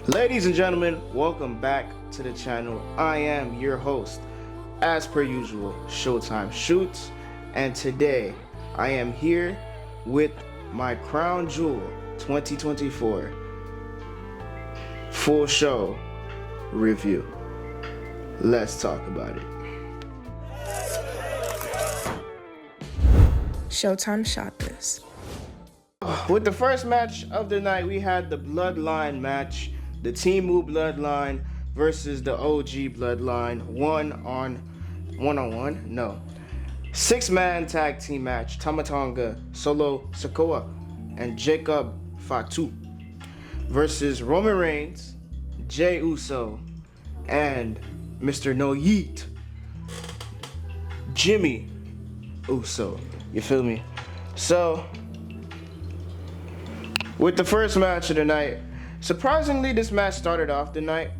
Ladies and gentlemen, welcome back to the channel. I am your host, as per usual, Showtimeshootz, and today I am here with my Crown Jewel 2024 full show review. Let's talk about it. Showtimeshootz. With the first match of the night, we had the Bloodline match. The Timu Bloodline versus the OG Bloodline, one-on-one? No. Six-man tag team match. Tama Tonga, Solo Sikoa, and Jacob Fatu versus Roman Reigns, Jey Uso, and Mr. No Yeet, Jimmy Uso. You feel me? So, with the first match of the night, surprisingly, this match started off the night.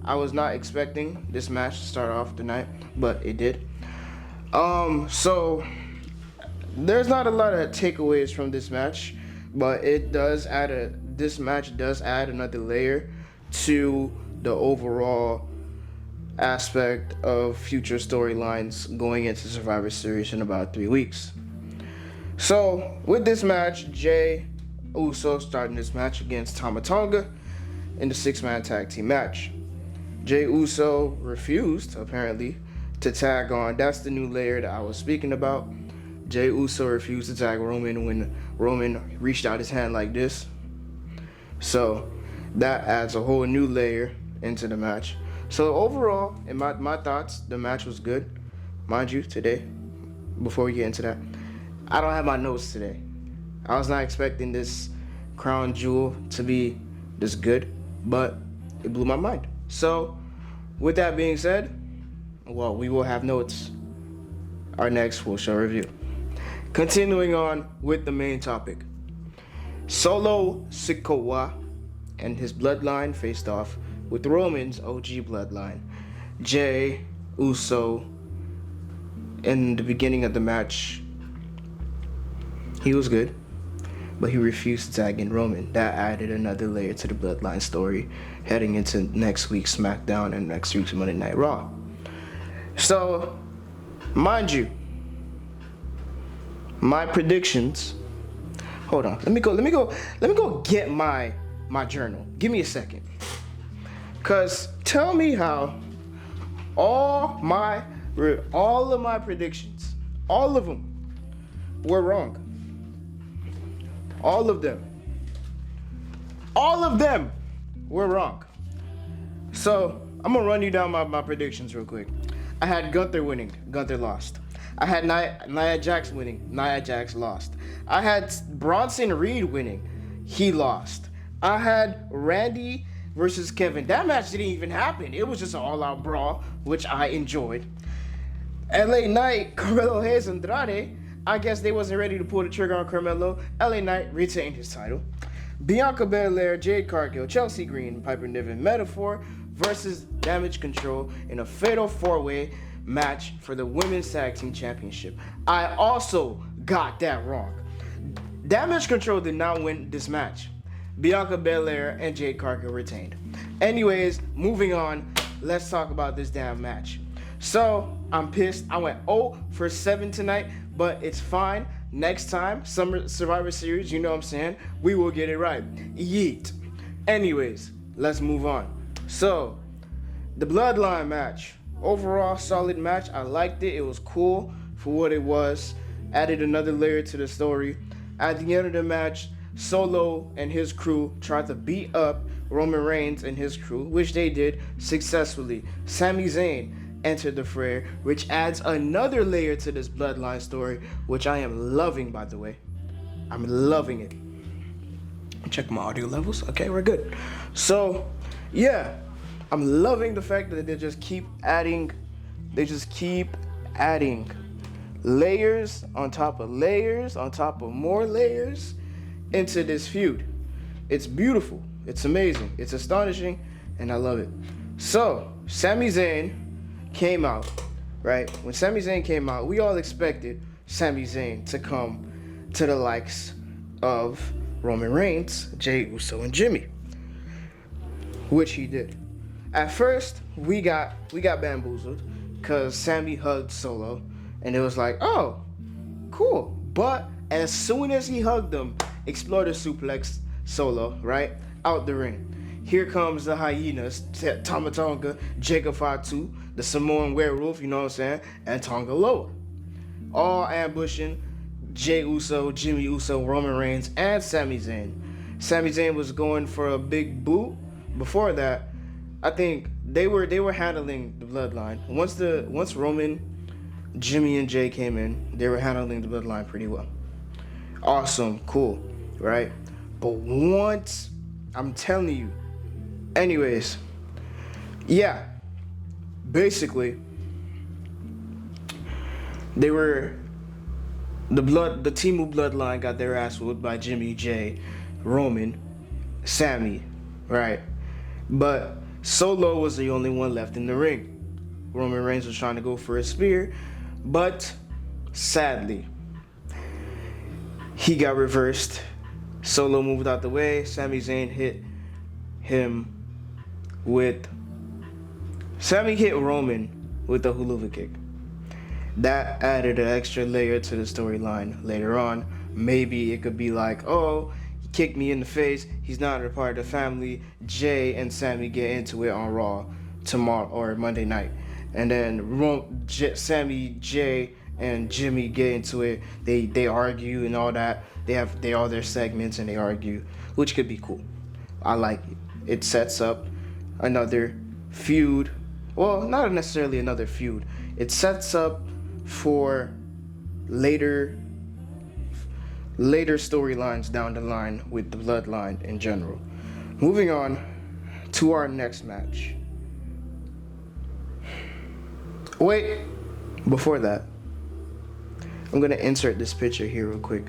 I was not expecting this match to start off the night, but it did. So there's not a lot of takeaways from this match, but this match does add another layer to the overall aspect of future storylines going into Survivor Series in about 3 weeks. So with this match, Jey Uso starting this match against Tama Tonga in the six-man tag team match. Jey Uso refused, apparently, to tag on. That's the new layer that I was speaking about. Jey Uso refused to tag Roman when Roman reached out his hand like this. So that adds a whole new layer into the match. So overall, in my thoughts, the match was good. Mind you, today, before we get into that, I don't have my notes today. I was not expecting this Crown Jewel to be this good, but it blew my mind. So, with that being said, well, we will have notes our next full show review. Continuing on with the main topic. Solo Sikoa and his bloodline faced off with Roman's OG bloodline. Jey Uso, in the beginning of the match, he was good, but he refused to tag in Roman. That added another layer to the bloodline story heading into next week's SmackDown and next week's Monday Night Raw. So, mind you, my predictions. Hold on. Let me go get my journal. Give me a second. Cause tell me how all of my predictions, all of them, were wrong. All of them were wrong. So I'm gonna run you down my predictions real quick. I had Gunther winning, Gunther lost. I had Nia Jax winning, Nia Jax lost. I had Bronson Reed winning, he lost. I had Randy versus Kevin. That match didn't even happen. It was just an all-out brawl, which I enjoyed. LA Knight, Carmelo Hayes, Andrade. I guess they wasn't ready to pull the trigger on Carmelo. LA Knight retained his title. Bianca Belair, Jade Cargill, Chelsea Green, Piper Niven, Metaphor versus Damage Control in a fatal four-way match for the Women's Tag Team Championship. I also got that wrong. Damage Control did not win this match. Bianca Belair and Jade Cargill retained. Anyways, moving on, let's talk about this damn match. So, I'm pissed. I went 0 for 7 tonight, but it's fine. Next time, Summer Survivor Series, you know what I'm saying? We will get it right. Yeet. Anyways, let's move on. So, the Bloodline match. Overall, solid match. I liked it. It was cool for what it was. Added another layer to the story. At the end of the match, Solo and his crew tried to beat up Roman Reigns and his crew, which they did successfully. Sami Zayn entered the fray, which adds another layer to this bloodline story, which I am loving, by the way. I'm loving it. Check my audio levels. Okay, we're good. So, yeah, I'm loving the fact that they just keep adding layers on top of layers on top of more layers into this feud. It's beautiful. It's amazing. It's astonishing, and I love it. So, Sami Zayn came out, right? When Sami Zayn came out, we all expected Sami Zayn to come to the likes of Roman Reigns, Jey Uso, and Jimmy. which he did. At first, we got bamboozled because Sammy hugged Solo, and it was like, oh, cool. But as soon as he hugged him, Exploder suplex Solo right out the ring. Here comes the hyenas, Tama Tonga, Jacob Fatu, the Samoan werewolf, you know what I'm saying, and Tonga Loa. All ambushing Jey Uso, Jimmy Uso, Roman Reigns, and Sami Zayn. Sami Zayn was going for a big boot. Before that, I think they were handling the bloodline. Once Roman, Jimmy, and Jay came in, they were handling the bloodline pretty well. Awesome, cool, right? But once, I'm telling you, anyways, yeah, basically, they were the Timu bloodline got their ass whooped by Jimmy, Jay, Roman, Sammy, right? But Solo was the only one left in the ring. Roman Reigns was trying to go for a spear, but sadly, he got reversed. Solo moved out the way. Sami Zayn hit Roman with the hula kick. That added an extra layer to the storyline later on. Maybe it could be like, oh, he kicked me in the face. He's not a part of the family. Jay and Sammy get into it on Raw tomorrow or Monday night. And then Sammy, Jay, and Jimmy get into it. They argue and all that. They all their segments and they argue, which could be cool. I like it. It sets up another feud. Well, not necessarily another feud. It sets up for later storylines down the line with the bloodline in general. Moving on to our next match. Wait, before that, I'm gonna insert this picture here real quick.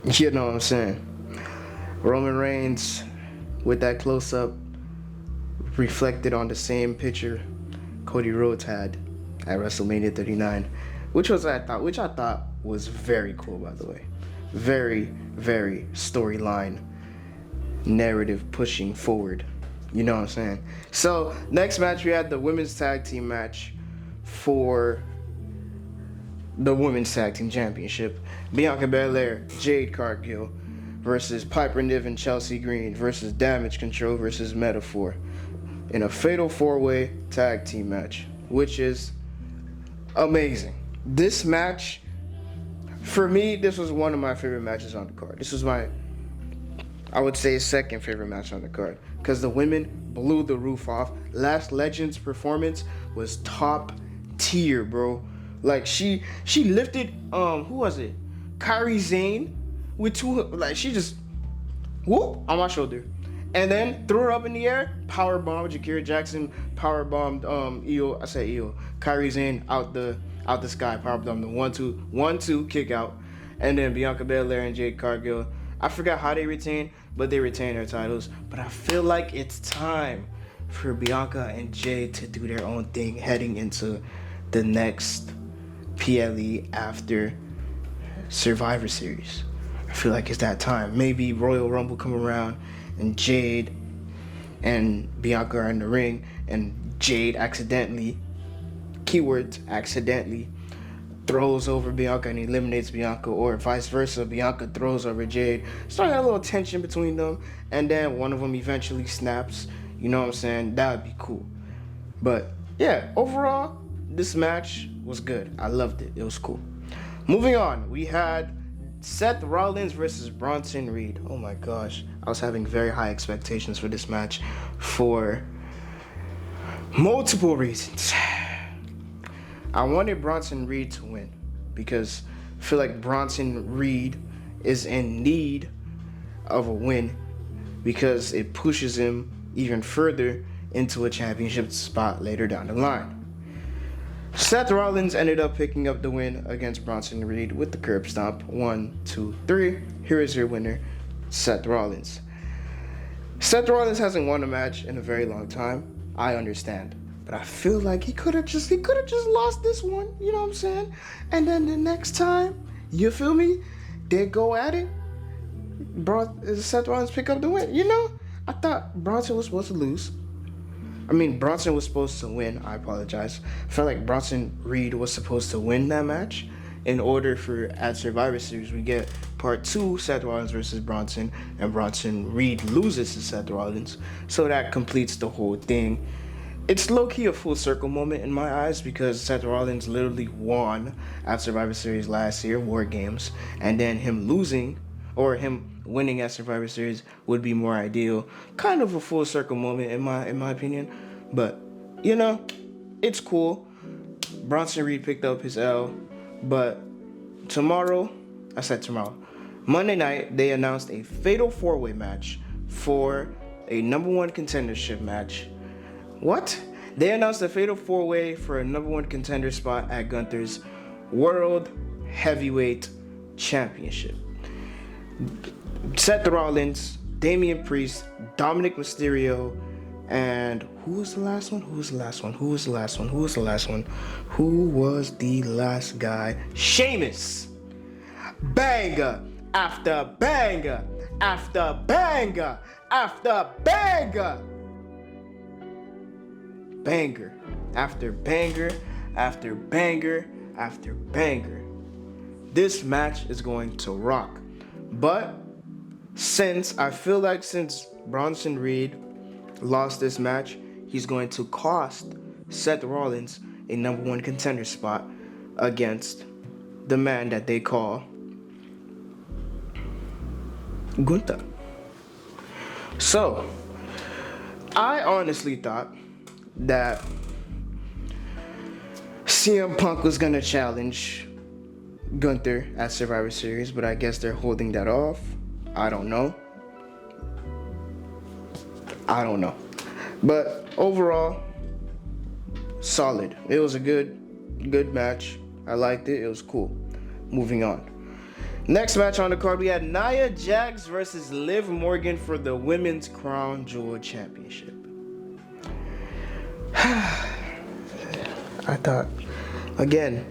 You know what I'm saying? Roman Reigns with that close-up reflected on the same picture Cody Rhodes had at WrestleMania 39, which I thought was very cool, by the way. Very, very storyline, narrative pushing forward. You know what I'm saying? So, next match, we had the women's tag team match for the women's tag team championship. Bianca Belair, Jade Cargill versus Piper Niven and Chelsea Green versus Damage Control versus Metaphor in a fatal 4-way tag team match, which is amazing. This match, for me, this was one of my favorite matches on the card. This was my, I would say, second favorite match on the card because the women blew the roof off. Last Legend's performance was top tier, bro. Like she lifted who was it? Kairi Sane with two, like she just whoop on my shoulder. And then threw her up in the air, power bomb. Jakira Jackson power bombed Kairi Sane out the sky, power bombed the 1-2 kick out. And then Bianca Belair and Jade Cargill, I forgot how they retained, but they retained their titles. But I feel like it's time for Bianca and Jade to do their own thing heading into the next PLE after Survivor Series. I feel like it's that time. Maybe Royal Rumble come around and Jade and Bianca are in the ring and Jade accidentally, keywords accidentally, throws over Bianca and eliminates Bianca, or vice versa, Bianca throws over Jade. Starting a little tension between them, and then one of them eventually snaps. You know what I'm saying? That would be cool. But yeah, overall, this match was good. I loved it. It was cool. Moving on, we had Seth Rollins versus Bronson Reed. Oh my gosh. I was having very high expectations for this match for multiple reasons. I wanted Bronson Reed to win because I feel like Bronson Reed is in need of a win because it pushes him even further into a championship spot later down the line. Seth Rollins ended up picking up the win against Bronson Reed with the curb stomp. 1, 2, 3. Here is your winner, Seth Rollins. Seth Rollins hasn't won a match in a very long time. I understand. But I feel like he could have just lost this one, you know what I'm saying? And then the next time, you feel me? They go at it. Seth Rollins pick up the win, you know? I thought Bronson was supposed to lose. I mean, Bronson was supposed to win. I apologize. I felt like Bronson Reed was supposed to win that match in order for, at Survivor Series, we get part 2, Seth Rollins versus Bronson, and Bronson Reed loses to Seth Rollins. So that completes the whole thing. It's low-key a full circle moment in my eyes because Seth Rollins literally won at Survivor Series last year, War Games, and then him losing, or him winning at Survivor Series would be more ideal. Kind of a full circle moment in my opinion, but you know, it's cool. Bronson Reed picked up his L, but Monday night, they announced a fatal 4-way match for a number 1 contendership match. What? They announced a fatal 4-way for a number 1 contender spot at Gunther's World Heavyweight Championship. Seth Rollins, Damian Priest, Dominic Mysterio, and who was the last guy? Sheamus. Banger after banger after banger after banger. Banger after banger after banger after banger. This match is going to rock. But since Bronson Reed lost this match, he's going to cost Seth Rollins a number 1 contender spot against the man that they call Gunther. So, I honestly thought that CM Punk was gonna challenge Gunther at Survivor Series, but I guess they're holding that off. I don't know. But overall, solid. It was a good match. I liked it. It was cool. Moving on. Next match on the card, we had Nia Jax versus Liv Morgan for the Women's Crown Jewel Championship. I thought, again,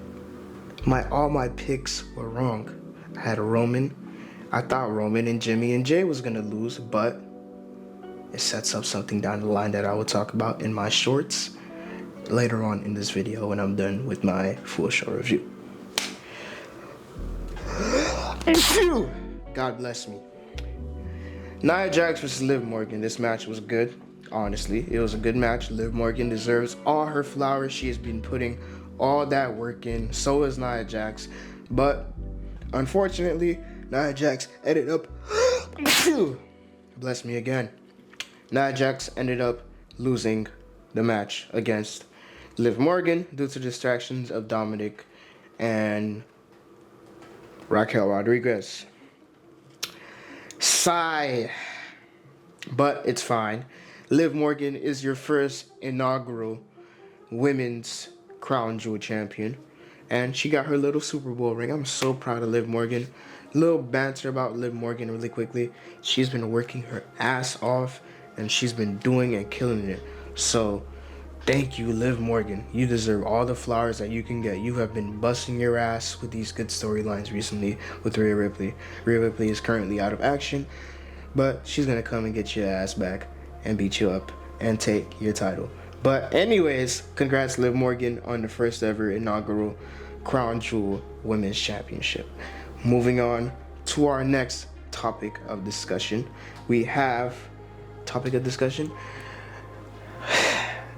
all my picks were wrong. I had Roman. I thought Roman and Jimmy and Jay was gonna lose, but it sets up something down the line that I will talk about in my shorts later on in this video when I'm done with my full show review. God bless me. Nia Jax versus Liv Morgan. This match was good. Honestly, it was a good match. Liv Morgan deserves all her flowers. She has been putting all that work in. So is Nia Jax. But unfortunately, Nia Jax ended up bless me again. Nia Jax ended up losing the match against Liv Morgan due to distractions of Dominic and Raquel Rodriguez. Sigh. But it's fine. Liv Morgan is your first inaugural Women's Crown Jewel champion. And she got her little Super Bowl ring. I'm so proud of Liv Morgan. Little banter about Liv Morgan really quickly. She's been working her ass off. And she's been doing and killing it. So, thank you, Liv Morgan. You deserve all the flowers that you can get. You have been busting your ass with these good storylines recently with Rhea Ripley. Rhea Ripley is currently out of action. But she's going to come and get your ass back and beat you up and take your title. But anyways, congrats Liv Morgan on the first ever inaugural Crown Jewel Women's Championship. Moving on to our next topic of discussion. We have topic of discussion.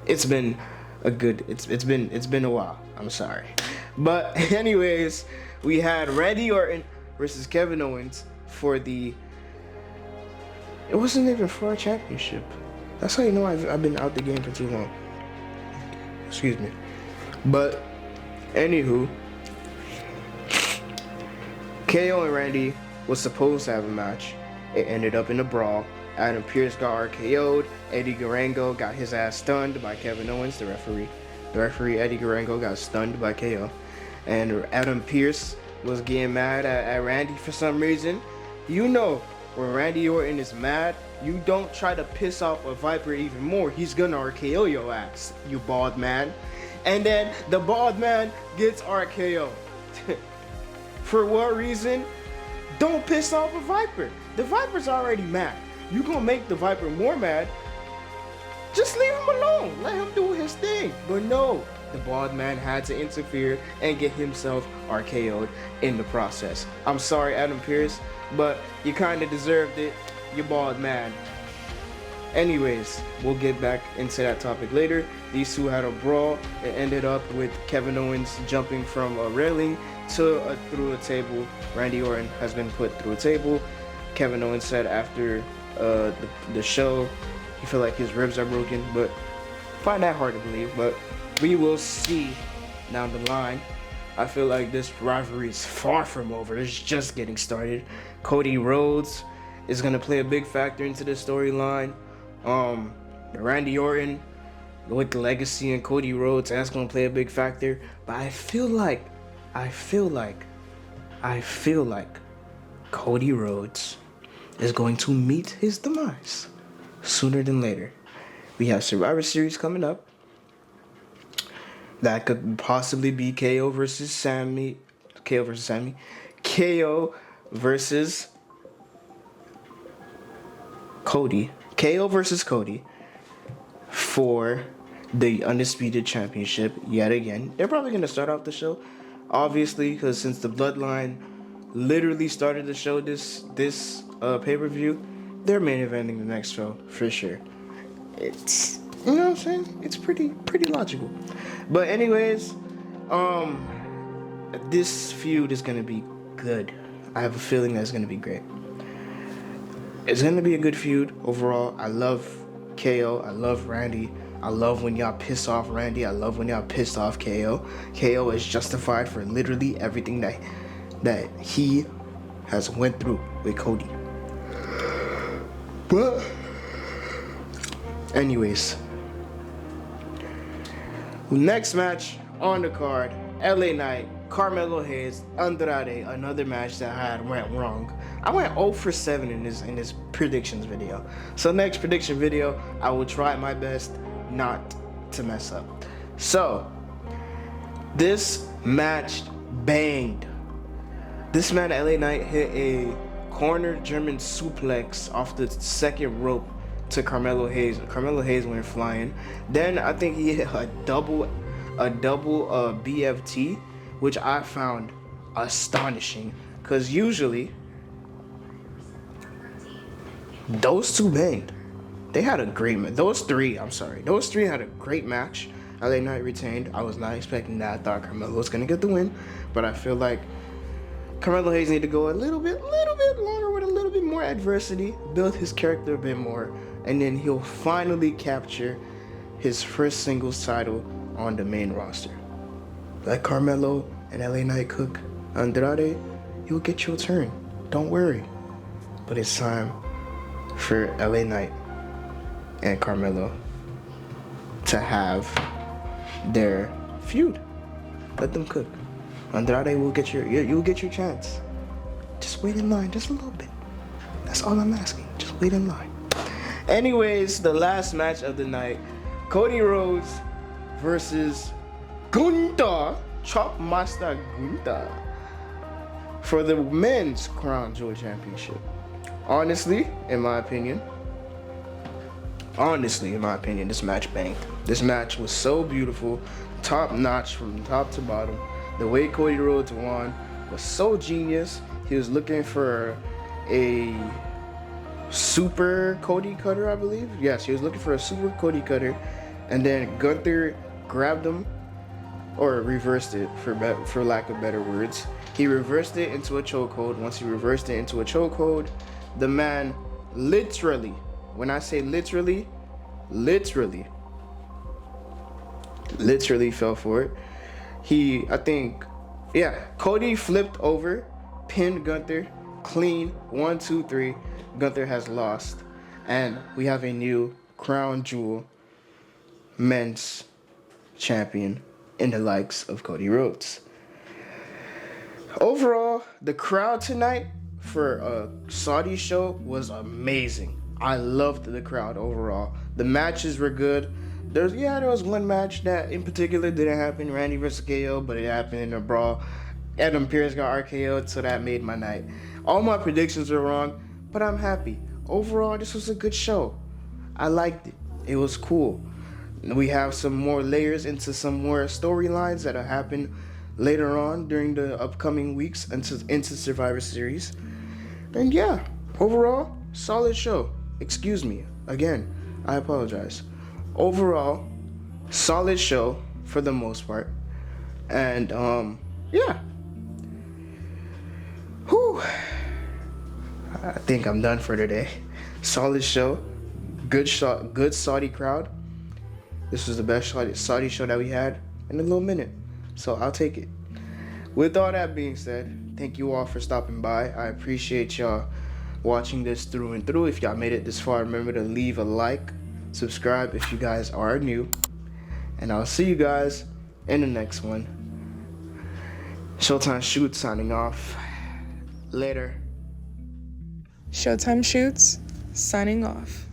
It's been a while. I'm sorry. But anyways, we had Randy Orton versus Kevin Owens for the it wasn't even for a championship. That's how you know I've been out the game for too long. Excuse me. But anywho, KO and Randy was supposed to have a match. It ended up in a brawl. Adam Pearce got RKO'd. Eddie Guerrero got his ass stunned by Kevin Owens, the referee. The referee, Eddie Guerrero, got stunned by KO. And Adam Pearce was getting mad at Randy for some reason. You know, when Randy Orton is mad, you don't try to piss off a Viper even more. He's gonna RKO your ass, you bald man. And then the bald man gets RKO. For what reason? Don't piss off a Viper. The Viper's already mad. You gonna make the Viper more mad. Just leave him alone. Let him do his thing. But no, the bald man had to interfere and get himself RKO'd in the process. I'm sorry, Adam Pearce, but you kind of deserved it. You bald man. Anyways, we'll get back into that topic later. These two had a brawl. It ended up with Kevin Owens jumping from a railing to through a table. Randy Orton has been put through a table. Kevin Owens said after the show, he feel like his ribs are broken, but find that hard to believe. But we will see down the line. I feel like this rivalry is far from over. It's just getting started. Cody Rhodes is gonna play a big factor into the storyline. Randy Orton with the legacy and Cody Rhodes, that's gonna play a big factor. But I feel like Cody Rhodes is going to meet his demise sooner than later. We have Survivor Series coming up. That could possibly be KO versus Cody for the Undisputed Championship yet again. They're probably going to start off the show, obviously, because since the Bloodline literally started the show this pay-per-view, they're main eventing the next show for sure. It's, you know what I'm saying? It's pretty logical. But anyways, this feud is going to be good. I have a feeling that it's going to be great. It's going to be a good feud overall. I love KO. I love Randy. I love when y'all piss off Randy. I love when y'all pissed off KO. KO is justified for literally everything that he has went through with Cody. But anyways, next match on the card, LA Knight, Carmelo Hayes, Andrade, another match that went wrong. I went 0 for 7 in this predictions video. So next prediction video, I will try my best not to mess up. So this match banged. This man, LA Knight, hit a corner German suplex off the second rope to Carmelo Hayes. Carmelo Hayes went flying. Then I think he hit a double BFT, which I found astonishing, because usually those two banged. They had a great match. Those three had a great match. LA Knight retained. I was not expecting that. I thought Carmelo was gonna get the win, but I feel like Carmelo Hayes needed to go a little bit longer with a little bit more adversity, build his character a bit more, and then he'll finally capture his first singles title on the main roster. Let Carmelo and LA Knight cook. Andrade, you'll get your turn. Don't worry. But it's time for LA Knight and Carmelo to have their feud. Let them cook. Andrade you'll get your chance. Just wait in line just a little bit. That's all I'm asking. Just wait in line. Anyways, the last match of the night, Cody Rhodes versus Gunther, Chop Master Gunther, for the men's Crown Jewel Championship. Honestly, in my opinion, this match banged. This match was so beautiful, top notch from top to bottom. The way Cody Rhodes won was so genius. He was looking for a super Cody cutter, I believe. Yes, he was looking for a super Cody cutter, and then Gunther grabbed him, or reversed it, for lack of better words. He reversed it into a chokehold. Once he reversed it into a chokehold, the man literally, when I say literally fell for it. Cody flipped over, pinned Gunther, clean, 1, 2, 3. Gunther has lost, and we have a new Crown Jewel men's champion in the likes of Cody Rhodes. Overall, the crowd tonight for a Saudi show was amazing. I loved the crowd overall. The matches were good. There was one match that in particular didn't happen, Randy versus KO, but it happened in a brawl. Adam Pearce got RKO'd, so that made my night. All my predictions were wrong, but I'm happy. overall, this was a good show. I liked it. It was cool. We have some more layers into some more storylines that'll happen later on during the upcoming weeks into Survivor Series. And yeah, overall, solid show. Excuse me. Again, I apologize. Overall, solid show for the most part. And yeah. Whew. I think I'm done for today. Solid show. Good shot, good Saudi crowd. This was the best Saudi show that we had in a little minute. So I'll take it. With all that being said, thank you all for stopping by. I appreciate y'all watching this through and through. If y'all made it this far, remember to leave a like, subscribe if you guys are new. And I'll see you guys in the next one. Showtimeshootz signing off. Later. Showtimeshootz signing off.